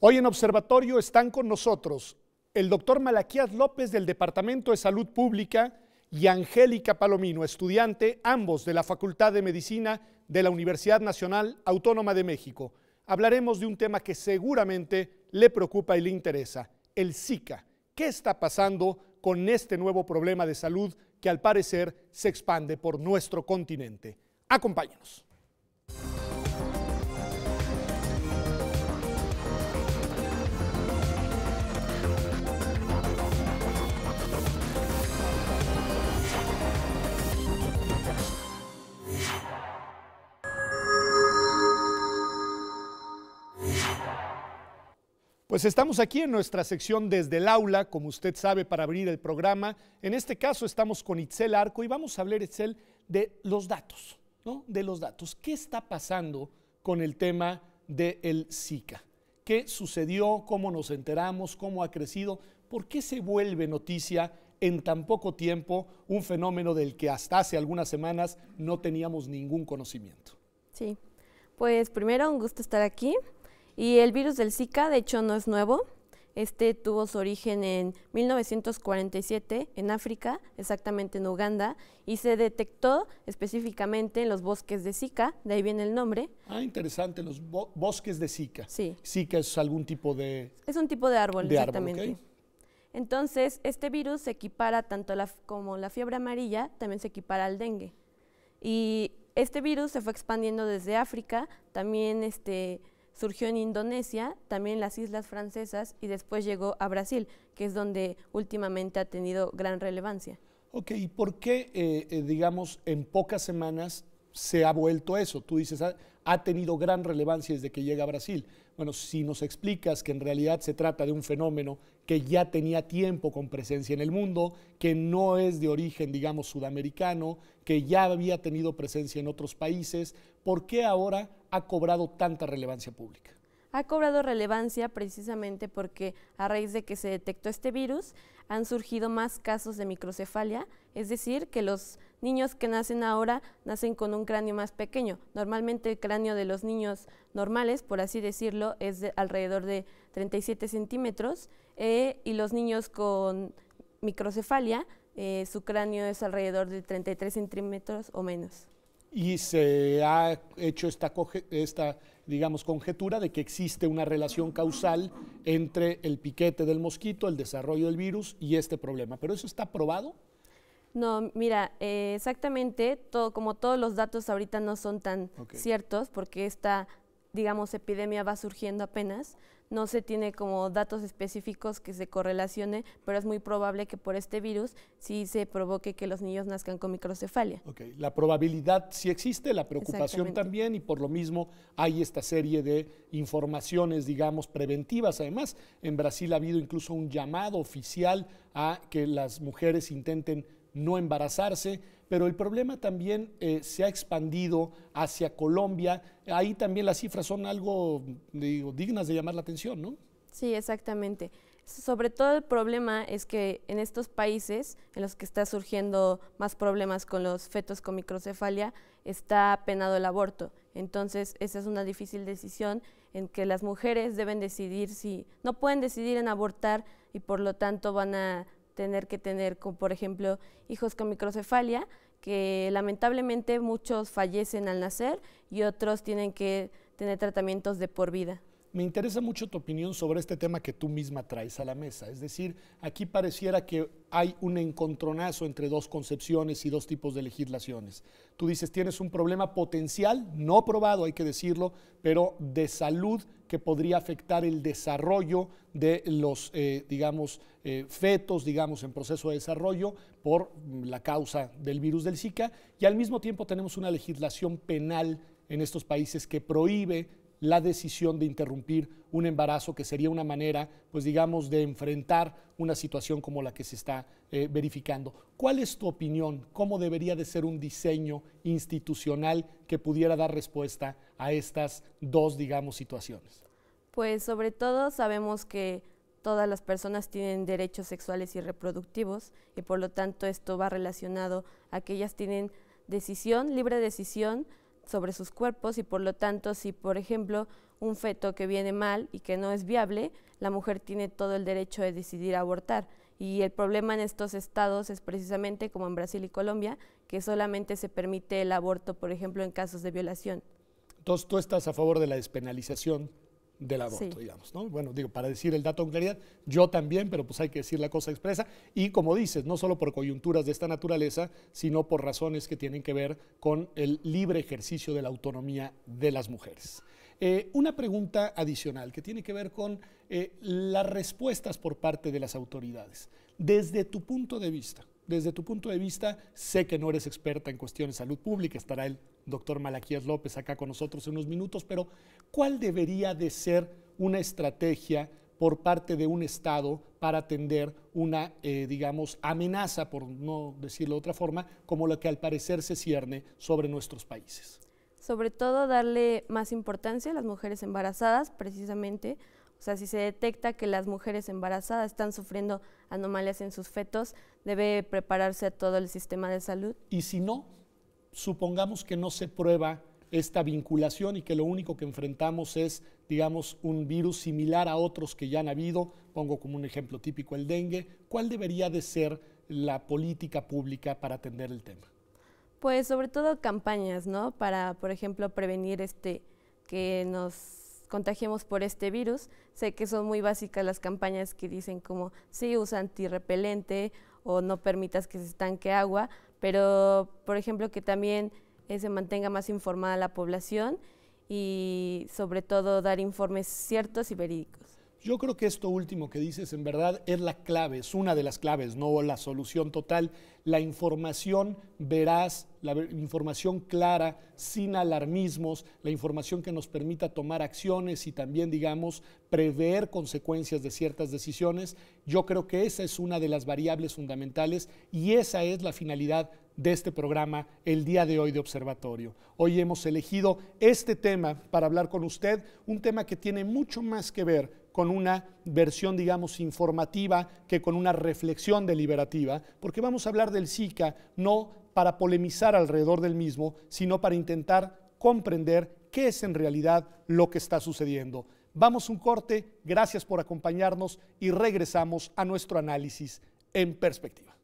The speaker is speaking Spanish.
Hoy en Observatorio están con nosotros el doctor Malaquías López del Departamento de Salud Pública y Angélica Palomino, estudiante, ambos de la Facultad de Medicina de la Universidad Nacional Autónoma de México. Hablaremos de un tema que seguramente le preocupa y le interesa, el Zika. ¿Qué está pasando con este nuevo problema de salud que al parecer se expande por nuestro continente? Acompáñenos. Pues estamos aquí en nuestra sección Desde el Aula, como usted sabe, para abrir el programa. En este caso estamos con Itzel Arco y vamos a hablar, Itzel, de los datos, ¿no? De los datos. ¿Qué está pasando con el tema del Zika? ¿Qué sucedió? ¿Cómo nos enteramos? ¿Cómo ha crecido? ¿Por qué se vuelve noticia en tan poco tiempo un fenómeno del que hasta hace algunas semanas no teníamos ningún conocimiento? Sí, pues primero un gusto estar aquí. Y el virus del Zika, de hecho, no es nuevo. Este tuvo su origen en 1947 en África, exactamente en Uganda, y se detectó específicamente en los bosques de Zika, de ahí viene el nombre. Ah, interesante, los bosques de Zika. Sí. Zika es algún tipo de... Es un tipo de árbol, exactamente. Árbol, ¿okay? Entonces, este virus se equipara tanto como la fiebre amarilla, también se equipara al dengue. Y este virus se fue expandiendo desde África, también surgió en Indonesia, también en las islas francesas y después llegó a Brasil, que es donde últimamente ha tenido gran relevancia. Ok, ¿y por qué, digamos, en pocas semanas se ha vuelto eso? Tú dices, ha tenido gran relevancia desde que llega a Brasil. Bueno, si nos explicas que en realidad se trata de un fenómeno que ya tenía tiempo con presencia en el mundo, que no es de origen, digamos, sudamericano, que ya había tenido presencia en otros países, ¿por qué ahora ha cobrado tanta relevancia pública? Ha cobrado relevancia precisamente porque a raíz de que se detectó este virus han surgido más casos de microcefalia, es decir, que los niños que nacen ahora nacen con un cráneo más pequeño. Normalmente el cráneo de los niños normales, por así decirlo, es de alrededor de 37 centímetros y los niños con microcefalia, su cráneo es alrededor de 33 centímetros o menos. Y se ha hecho esta, digamos, conjetura de que existe una relación causal entre el piquete del mosquito, el desarrollo del virus y este problema. ¿Pero eso está probado? No, mira, exactamente, como todos los datos ahorita no son tan ciertos, porque esta, digamos, epidemia va surgiendo apenas, no se tiene como datos específicos que se correlacione, pero es muy probable que por este virus sí se provoque que los niños nazcan con microcefalia. Okay. La probabilidad sí existe, la preocupación también, y por lo mismo hay esta serie de informaciones, digamos, preventivas. Además, en Brasil ha habido incluso un llamado oficial a que las mujeres intenten no embarazarse, pero el problema también se ha expandido hacia Colombia. Ahí también las cifras son algo, digo, dignas de llamar la atención, ¿no? Sí, exactamente. Sobre todo el problema es que en estos países en los que está surgiendo más problemas con los fetos con microcefalia, está penado el aborto. Entonces, esa es una difícil decisión en que las mujeres deben decidir si no pueden decidir en abortar y por lo tanto van a tener que tener, como por ejemplo, hijos con microcefalia, que lamentablemente muchos fallecen al nacer y otros tienen que tener tratamientos de por vida. Me interesa mucho tu opinión sobre este tema que tú misma traes a la mesa. Es decir, aquí pareciera que hay un encontronazo entre dos concepciones y dos tipos de legislaciones. Tú dices, tienes un problema potencial, no probado, hay que decirlo, pero de salud que podría afectar el desarrollo de los, fetos, digamos, en proceso de desarrollo por la causa del virus del Zika, y al mismo tiempo tenemos una legislación penal en estos países que prohíbe la decisión de interrumpir un embarazo, que sería una manera, pues digamos, de enfrentar una situación como la que se está verificando. ¿Cuál es tu opinión? ¿Cómo debería de ser un diseño institucional que pudiera dar respuesta a estas dos, digamos, situaciones? Pues sobre todo sabemos que todas las personas tienen derechos sexuales y reproductivos y por lo tanto esto va relacionado a que ellas tienen decisión, libre decisión sobre sus cuerpos y por lo tanto, si por ejemplo un feto que viene mal y que no es viable, la mujer tiene todo el derecho de decidir abortar. Y el problema en estos estados es precisamente como en Brasil y Colombia, que solamente se permite el aborto, por ejemplo, en casos de violación. Entonces, tú estás a favor de la despenalización del aborto, Sí. digamos, ¿no? Bueno, digo, para decir el dato con claridad, yo también, pero pues hay que decir la cosa expresa. Y como dices, no solo por coyunturas de esta naturaleza, sino por razones que tienen que ver con el libre ejercicio de la autonomía de las mujeres. Una pregunta adicional que tiene que ver con las respuestas por parte de las autoridades. Desde tu punto de vista, sé que no eres experta en cuestiones de salud pública, estará el doctor Malaquías López acá con nosotros en unos minutos, pero ¿cuál debería de ser una estrategia por parte de un Estado para atender una, digamos, amenaza, por no decirlo de otra forma, como la que al parecer se cierne sobre nuestros países? Sobre todo darle más importancia a las mujeres embarazadas, precisamente. O sea, si se detecta que las mujeres embarazadas están sufriendo anomalías en sus fetos, debe prepararse a todo el sistema de salud. Y si no, supongamos que no se prueba esta vinculación y que lo único que enfrentamos es, digamos, un virus similar a otros que ya han habido, pongo como un ejemplo típico el dengue, ¿cuál debería de ser la política pública para atender el tema? Pues sobre todo campañas, ¿no? Para, por ejemplo, prevenir que nos contagiemos por este virus. Sé que son muy básicas las campañas que dicen como sí, usa antirrepelente o no permitas que se estanque agua, pero por ejemplo que también se mantenga más informada la población y sobre todo dar informes ciertos y verídicos. Yo creo que esto último que dices en verdad es la clave, es una de las claves, no la solución total. La información veraz, la información clara, sin alarmismos, la información que nos permita tomar acciones y también, digamos, prever consecuencias de ciertas decisiones. Yo creo que esa es una de las variables fundamentales y esa es la finalidad de este programa el día de hoy de Observatorio. Hoy hemos elegido este tema para hablar con usted, un tema que tiene mucho más que ver con una versión, digamos, informativa que con una reflexión deliberativa, porque vamos a hablar del Zika no para polemizar alrededor del mismo, sino para intentar comprender qué es en realidad lo que está sucediendo. Vamos a un corte, gracias por acompañarnos y regresamos a nuestro análisis en perspectiva.